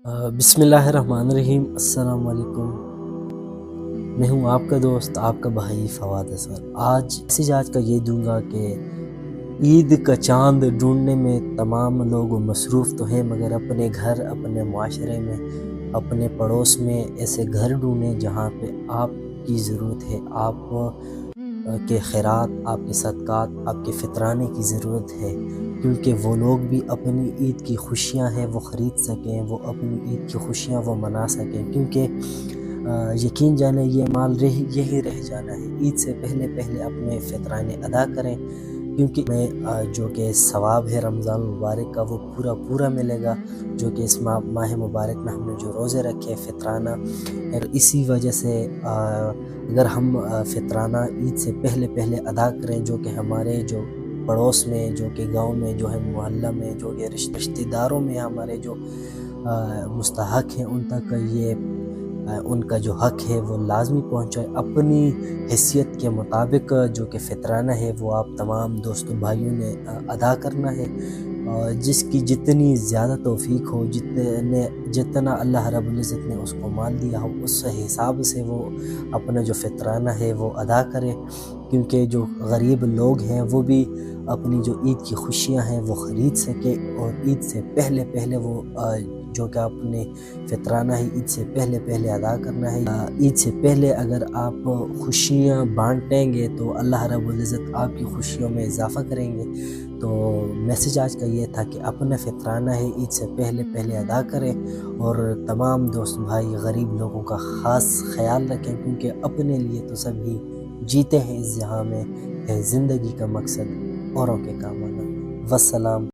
بسم اللہ الرحمن الرحیم۔ السلام علیکم، میں ہوں آپ کا دوست، آپ کا بھائی فواد اظہر۔ آج کا یہ دوں گا کہ عید کا چاند ڈھونڈنے میں تمام لوگ مصروف تو ہیں، مگر اپنے گھر، اپنے معاشرے میں، اپنے پڑوس میں ایسے گھر ڈھونڈیں جہاں پہ آپ کی ضرورت ہے، آپ کے خیرات، آپ کے صدقات، آپ کے فطرانے کی ضرورت ہے، کیونکہ وہ لوگ بھی اپنی عید کی خوشیاں ہیں وہ خرید سکیں، وہ اپنی عید کی خوشیاں وہ منا سکیں، کیونکہ یقین جانے یہ مال یہی رہ جانا ہے۔ عید سے پہلے اپنے فطرانے ادا کریں، کیونکہ میں جو کہ ثواب ہے رمضان المبارک کا وہ پورا ملے گا، جو کہ اس ماہ مبارک میں ہم نے جو روزے رکھے فطرانہ، اور اسی وجہ سے اگر ہم فطرانہ عید سے پہلے ادا کریں، جو کہ ہمارے جو پڑوس میں، جو کہ گاؤں میں، جو ہے محلہ میں، جو کہ رشتہ داروں میں ہمارے جو مستحق ہیں، ان تک یہ ان کا جو حق ہے وہ لازمی پہنچائے۔ اپنی حیثیت کے مطابق جو کہ فطرانہ ہے وہ آپ تمام دوستوں بھائیوں نے ادا کرنا ہے، جس کی جتنی زیادہ توفیق ہو، جتنا اللہ رب العزت نے اس کو مال دیا ہو، اس حساب سے وہ اپنا جو فطرانہ ہے وہ ادا کرے، کیونکہ جو غریب لوگ ہیں وہ بھی اپنی جو عید کی خوشیاں ہیں وہ خرید سکے، اور عید سے پہلے وہ جو کہ اپنے فطرانہ ہے عید سے پہلے ادا کرنا ہے۔ عید سے پہلے اگر آپ خوشیاں بانٹیں گے تو اللہ رب العزت آپ کی خوشیوں میں اضافہ کریں گے۔ تو میسج آج کا یہ تھا کہ اپنا فطرانہ ہے عید سے پہلے ادا کریں، اور تمام دوست بھائی غریب لوگوں کا خاص خیال رکھیں، کیونکہ اپنے لیے تو سبھی جیتے ہیں اس جہاں میں، ہے زندگی کا مقصد اوروں کے کام آنا۔ والسلام۔